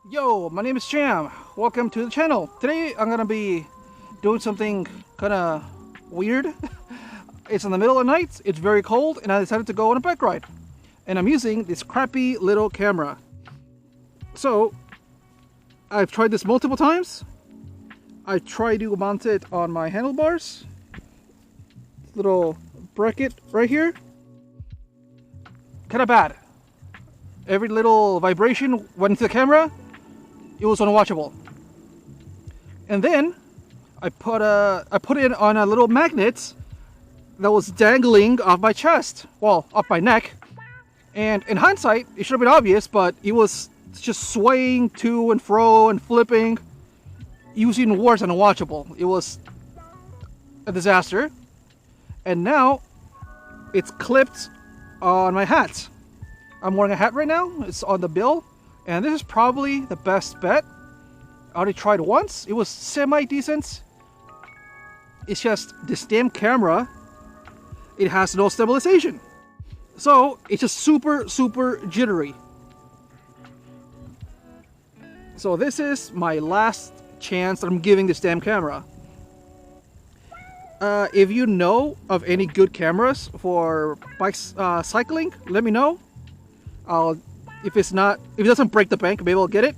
Yo, my name is Jahm. Welcome to the channel. Today I'm gonna be doing something kinda weird. It's in the middle of the night, it's very cold, and I decided to go on a bike ride. And I'm using this crappy little camera. So, I've tried this multiple times. I tried to mount it on my handlebars. Little bracket right here. Kinda bad. Every little vibration went into the camera. It was unwatchable. And then I put it on a little magnet that was dangling off my chest, well, off my neck. And in hindsight, it should have been obvious, but it was just swaying to and fro and flipping, using words unwatchable. It was a disaster. And now it's clipped on my hat. I'm wearing a hat right now. It's on the bill. And this is probably the best bet. I already tried once. It was semi-decent. It's just this damn camera, it has no stabilization. So it's just super, super jittery. So this is my last chance that I'm giving this damn camera. If you know of any good cameras for bikes cycling, let me know. If it doesn't break the bank, maybe I'll get it.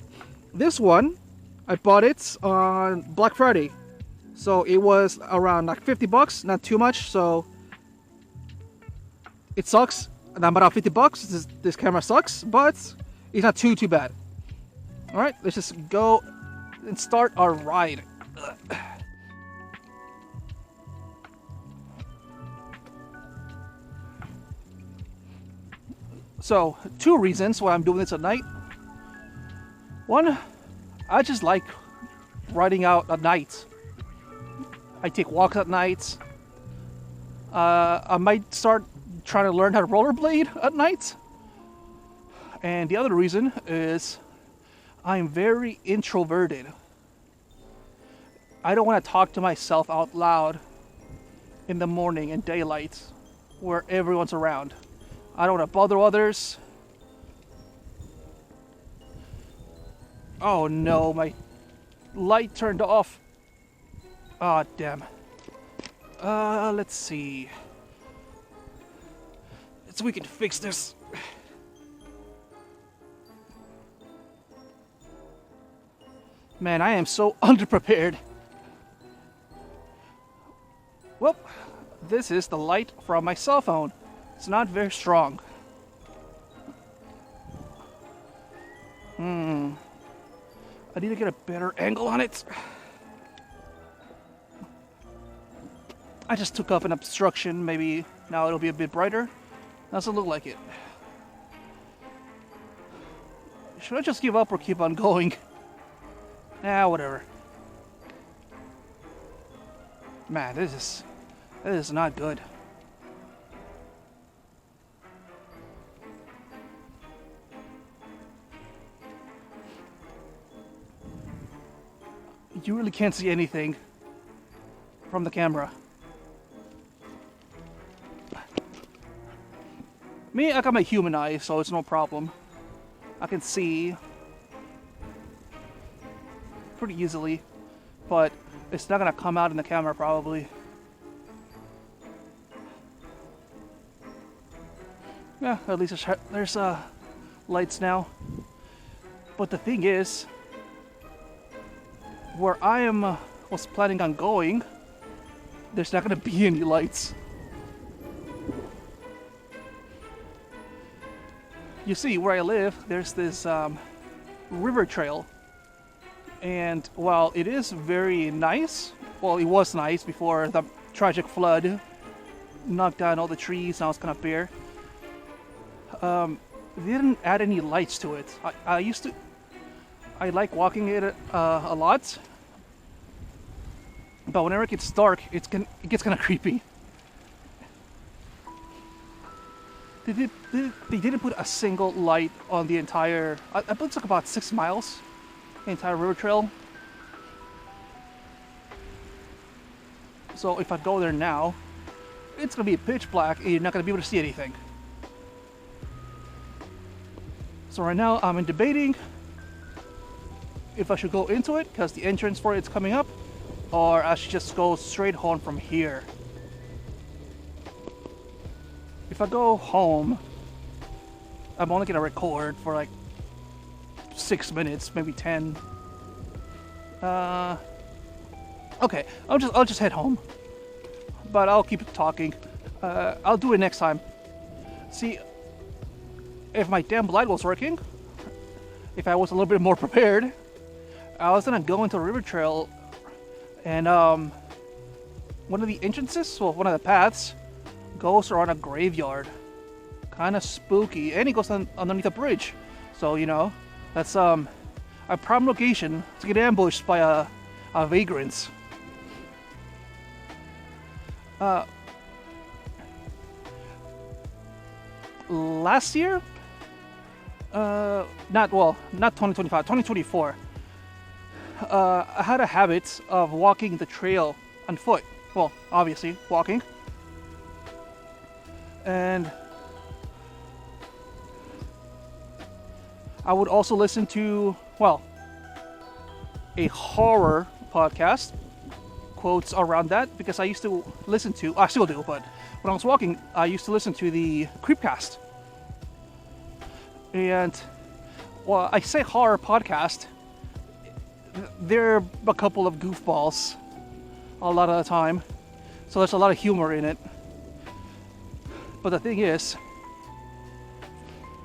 This one, I bought it on Black Friday. So it was around like 50 bucks, not too much. So it sucks. And I'm about 50 bucks. This camera sucks, but it's not too bad. All right, let's just go and start our ride. So, two reasons why I'm doing this at night. One, I just like riding out at night. I take walks at night. I might start trying to learn how to rollerblade at night. And the other reason is I'm very introverted. I don't want to talk to myself out loud in the morning in daylight where everyone's around. I don't want to bother others. Oh no, my light turned off. Ah, damn. Let's see. So we can fix this. Man, I am so underprepared. Well, this is the light from my cell phone. It's not very strong. I need to get a better angle on it. I just took off an obstruction. Maybe now it'll be a bit brighter. Doesn't look like it. Should I just give up or keep on going? Whatever. Man, this is not good. You really can't see anything from the camera. Me, I got my human eye, so it's no problem. I can see pretty easily, but it's not gonna come out in the camera probably. Yeah, at least there's lights now. But the thing is, where I was planning on going, there's not gonna be any lights. You see, where I live, there's this river trail. And while it is very nice, well, it was nice before the tragic flood knocked down all the trees, now it's kind of bare. They didn't add any lights to it. I like walking it a lot, but whenever it gets dark, it gets kind of creepy. They didn't put a single light on the entire. I believe it's like about 6 miles, the entire river trail. So if I go there now, it's gonna be pitch black, and you're not gonna be able to see anything. So right now I'm debating if I should go into it because the entrance for it's coming up, or I should just go straight home from here. If I go home, I'm only gonna record for like 6 minutes, maybe 10. Okay, I'll just head home. But I'll keep talking. I'll do it next time. See, if my damn light was working, if I was a little bit more prepared, I was gonna go into the river trail, and one of the entrances, well, one of the paths, goes around a graveyard. Kind of spooky, and it goes underneath a bridge. So you know, that's a prime location to get ambushed by a vagrants. Last year, not 2025, 2024. I had a habit of walking the trail on foot. Well, obviously walking, and I would also listen to, well, a horror podcast, quotes around that, because I used to listen to, I still do, but when I was walking, I used to listen to the Creepcast. And, well, I say horror podcast, they're a couple of goofballs a lot of the time, so there's a lot of humor in it. But the thing is,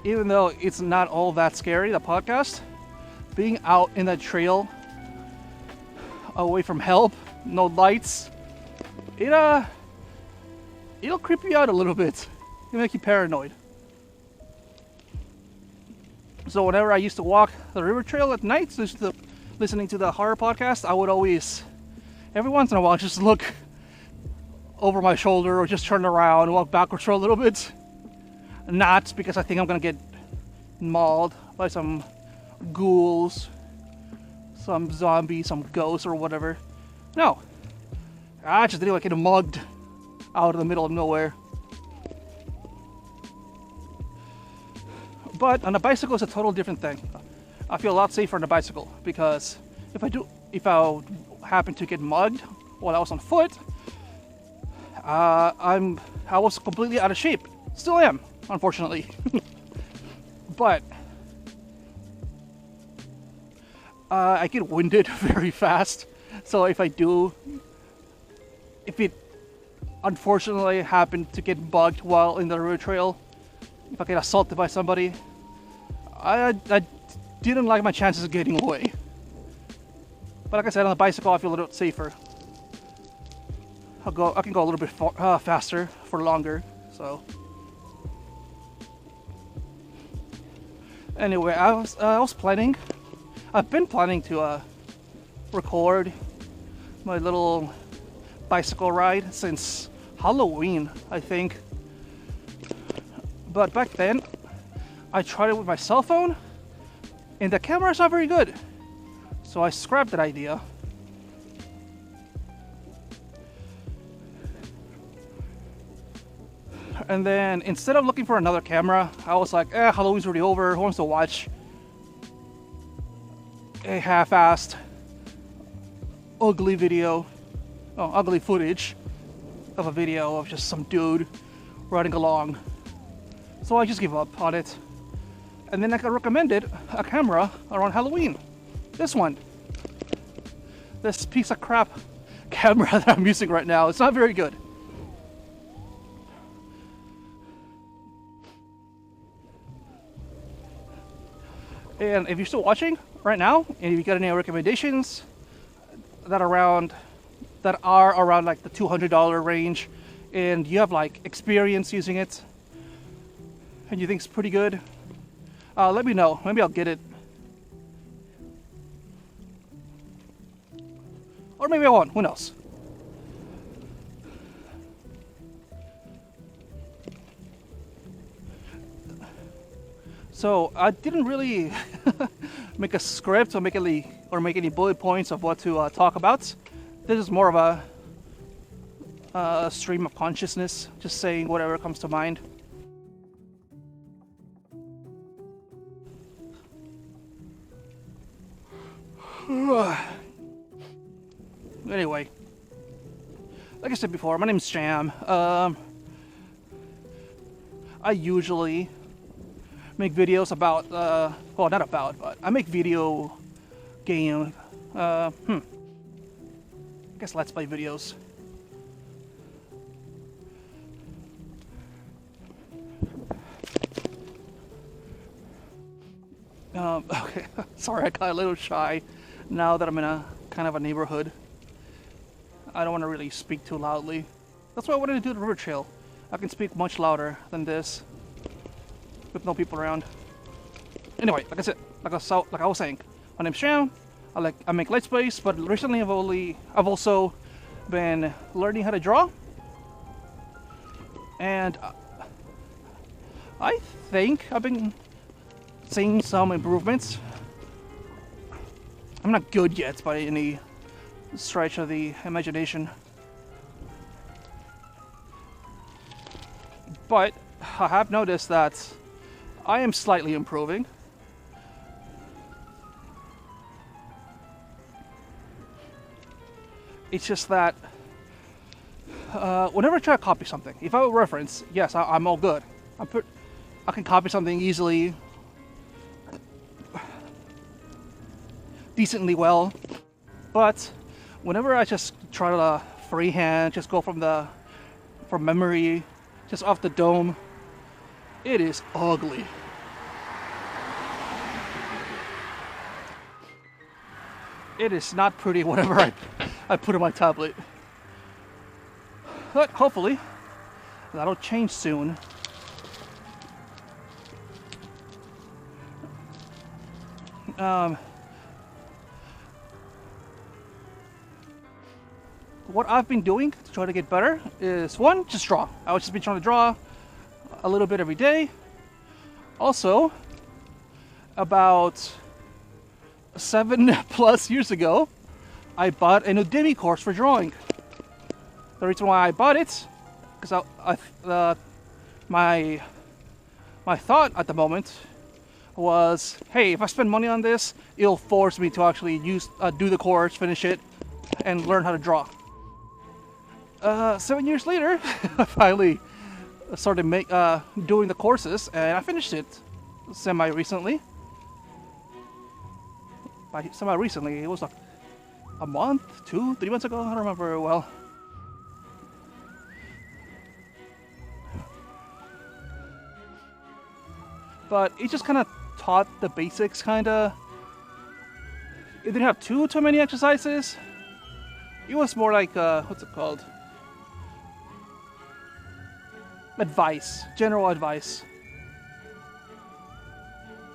even though it's not all that scary, the podcast, being out in that trail, away from help, no lights, it'll creep you out a little bit. It'll make you paranoid. So whenever I used to walk the river trail at night, listening to the horror podcast, I would always, every once in a while, just look over my shoulder or just turn around and walk backwards for a little bit. Not because I think I'm gonna get mauled by some ghouls, some zombies, some ghosts or whatever. No, I just didn't like get mugged out of the middle of nowhere. But on a bicycle, it's a total different thing. I feel a lot safer on a bicycle because if I happen to get mugged while I was on foot, I was completely out of shape. Still am, unfortunately. But I get winded very fast. So if it unfortunately happened to get bugged while in the river trail, if I get assaulted by somebody, I didn't like my chances of getting away. But like I said, on a bicycle I feel a little bit safer. I can go a little bit faster for longer. So anyway, I've been planning to record my little bicycle ride since Halloween, I think. But back then, I tried it with my cell phone, and the camera's not very good. So I scrapped that idea. And then instead of looking for another camera, I was like, Halloween's already over, who wants to watch a half-assed ugly footage of a video of just some dude riding along. So I just gave up on it. And then I got recommended a camera around Halloween. This one. This piece of crap camera that I'm using right now. It's not very good. And if you're still watching right now, and if you got any recommendations that are around like the $200 range, and you have like experience using it, and you think it's pretty good, let me know. Maybe I'll get it. Or maybe I won't. Who knows? So I didn't really make a script or make any bullet points of what to talk about. This is more of a stream of consciousness, just saying whatever comes to mind. Anyway, like I said before, my name's Jahm. I usually make videos about, well, not about, but I make video game, I guess let's play videos. Okay, sorry, I got a little shy now that I'm in a kind of a neighborhood. I don't want to really speak too loudly. That's why I wanted to do the river trail. I can speak much louder than this with no people around. Anyway, like I said, like I was saying, my name's Jahm. I make Let's Plays, but recently I've also been learning how to draw, and I think I've been seeing some improvements. I'm not good yet by any stretch of the imagination, but I have noticed that I am slightly improving. It's just that whenever I try to copy something, if I have a reference, yes, I'm all good. I can copy something easily, decently well, but whenever I just try to freehand, just go from memory, just off the dome, it is ugly. It is not pretty whatever I put on my tablet. But hopefully that'll change soon. What I've been doing to try to get better is, one, just draw. I would just be trying to draw a little bit every day. Also, about 7+ years ago, I bought an Udemy course for drawing. The reason why I bought it, because my thought at the moment was, hey, if I spend money on this, it'll force me to actually do the course, finish it, and learn how to draw. 7 years later, I finally started doing the courses, and I finished it semi-recently. By semi-recently, it was like a month, 2-3 months ago, I don't remember very well. But it just kind of taught the basics, kind of. It didn't have too many exercises. It was more like, what's it called? Advice, general advice.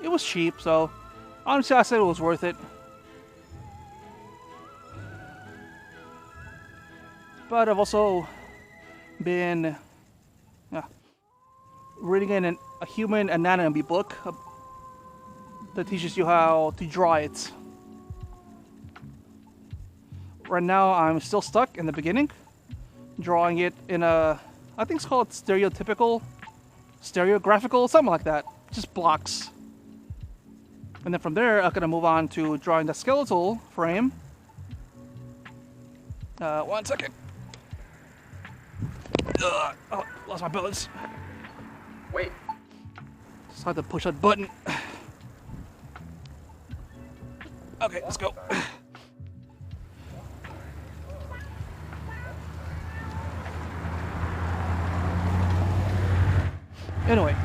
It was cheap, so honestly I said it was worth it. But I've also been reading a human anatomy book that teaches you how to draw it. Right now I'm still stuck in the beginning, drawing it in a, I think it's called stereographical, something like that. Just blocks. And then from there, I'm gonna move on to drawing the skeletal frame. 1 second. Oh, lost my balance. Wait. Just had to push that button. Okay, let's go. Anyway,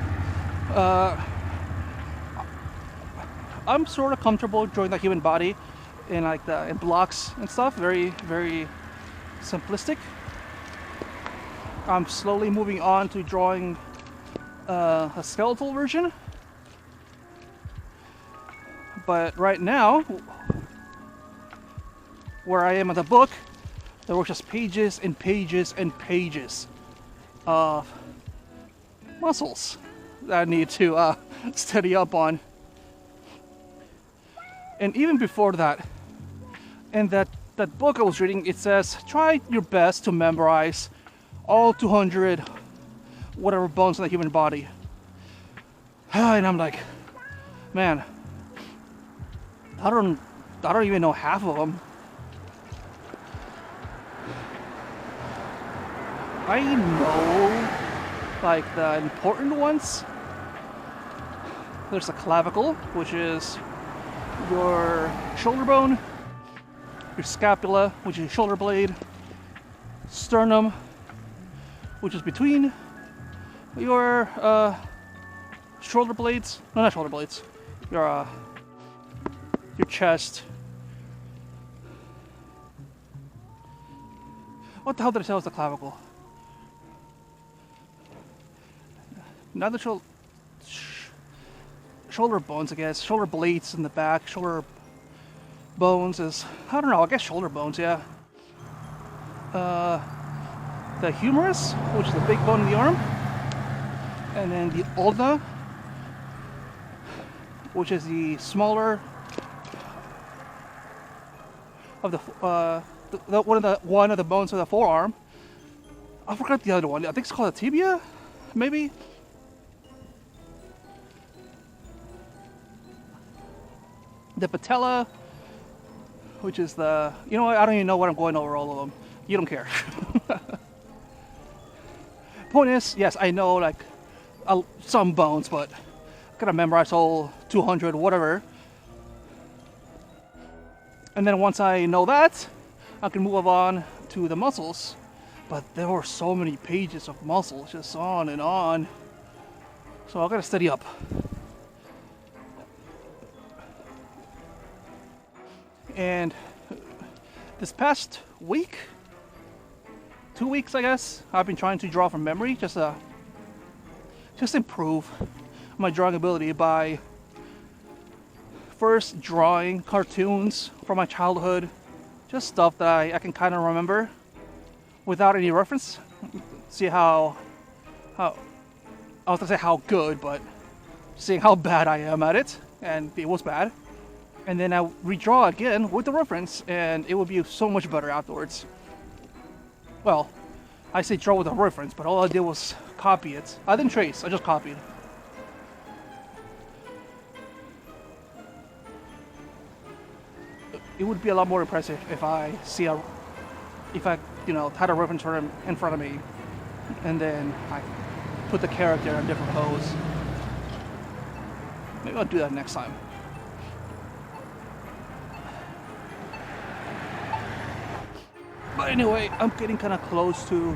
I'm sort of comfortable drawing the human body in in blocks and stuff. Very, very simplistic. I'm slowly moving on to drawing a skeletal version. But right now, where I am in the book, there were just pages and pages and pages of muscles that I need to steady up on. And even before that, in that book I was reading, it says try your best to memorize all 200 whatever bones in the human body. And I'm like, man, I don't I don't even know half of them. I know like the important ones. There's the clavicle, which is your shoulder bone, your scapula, which is your shoulder blade, sternum, which is between your shoulder blades. No, not shoulder blades. Your chest. What the hell did I say was the clavicle? Not the shoulder bones, I guess. Shoulder blades in the back. Shoulder bones is, I don't know, I guess shoulder bones, yeah. The humerus, which is the big bone in the arm. And then the ulna, which is the smaller of the one of the bones of the forearm. I forgot the other one. I think it's called a tibia, maybe. The patella, which is the, you know what, I don't even know what I'm going over all of them. You don't care. Point is, yes, I know like some bones, but I gotta memorize all 200, whatever. And then once I know that, I can move on to the muscles. But there were so many pages of muscles, just on and on. So I gotta study up. And this past week, 2 weeks I guess, I've been trying to draw from memory, just improve my drawing ability by first drawing cartoons from my childhood, just stuff that I can kind of remember without any reference. See how I was gonna say how good, but seeing how bad I am at it, and it was bad. And then I redraw again with the reference, and it will be so much better afterwards. Well, I say draw with a reference, but all I did was copy it. I didn't trace, I just copied. It would be a lot more impressive if I had a reference in front of me, and then I put the character in a different pose. Maybe I'll do that next time. But anyway, I'm getting kind of close to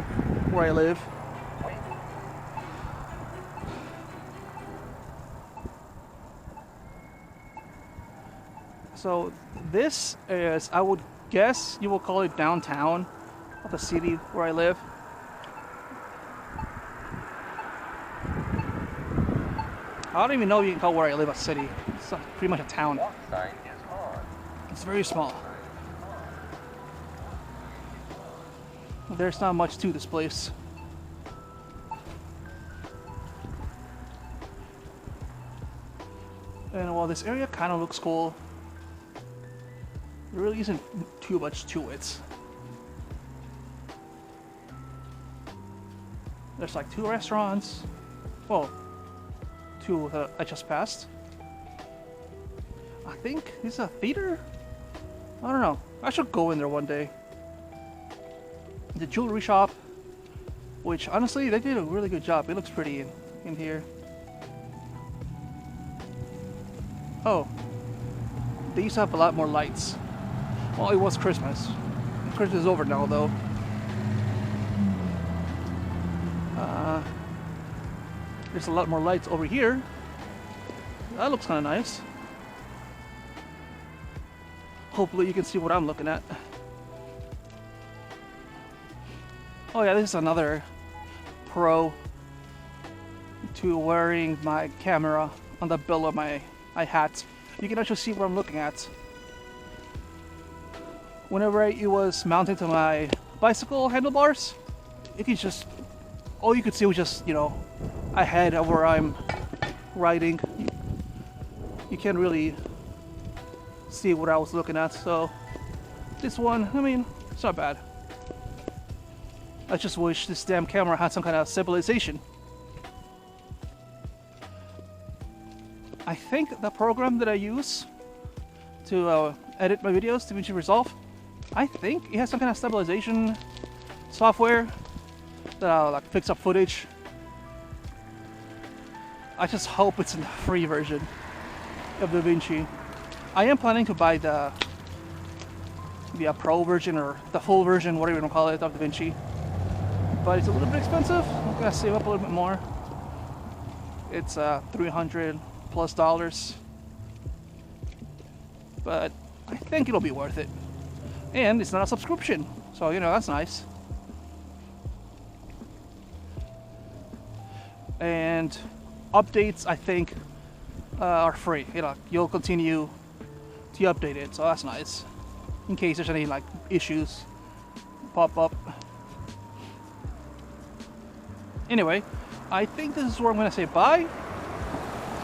where I live. So this is, I would guess you will call it downtown of the city where I live. I don't even know if you can call where I live a city. It's pretty much a town. It's very small. There's not much to this place. And while this area kind of looks cool, there really isn't too much to it. There's like 2 restaurants. Well, 2 that I just passed. I think this is a theater? I don't know. I should go in there one day. The jewelry shop, which honestly they did a really good job. It looks pretty in here. Oh, they used to have a lot more lights. Well, it was Christmas. Christmas is over now though. There's a lot more lights over here. That looks kind of nice. Hopefully you can see what I'm looking at. Oh yeah, this is another pro to wearing my camera on the bill of my hat. You can actually see what I'm looking at. Whenever it was mounted to my bicycle handlebars, all you could see was just, ahead of where I'm riding. You can't really see what I was looking at, so this one, I mean, it's not bad. I just wish this damn camera had some kind of stabilization. I think the program that I use to edit my videos, DaVinci Resolve. I think it has some kind of stabilization software that'll like fix up footage. I just hope it's in the free version of DaVinci. I am planning to buy the pro version or the full version, whatever you want to call it, of DaVinci. But it's a little bit expensive. I'm gonna save up a little bit more. It's $300 plus. But I think it'll be worth it. And it's not a subscription, so you know, that's nice. And updates, I think, are free. You know, you'll continue to update it, so that's nice. In case there's any like issues pop up. Anyway, I think this is where I'm gonna say bye.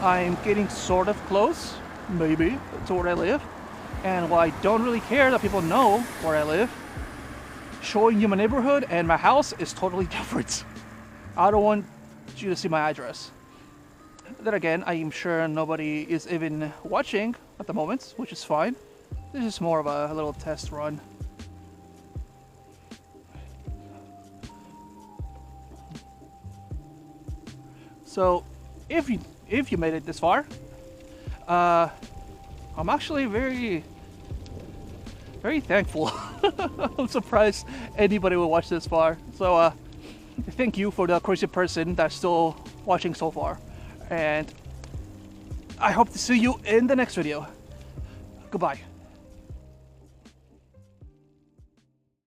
I'm getting sort of close, maybe, to where I live. And while I don't really care that people know where I live, showing you my neighborhood and my house is totally different. I don't want you to see my address. Then again, I am sure nobody is even watching at the moment, which is fine. This is more of a little test run. So, if you made it this far, I'm actually very thankful. I'm surprised anybody will watch this far. So, thank you for the crazy person that's still watching so far. And I hope to see you in the next video. Goodbye.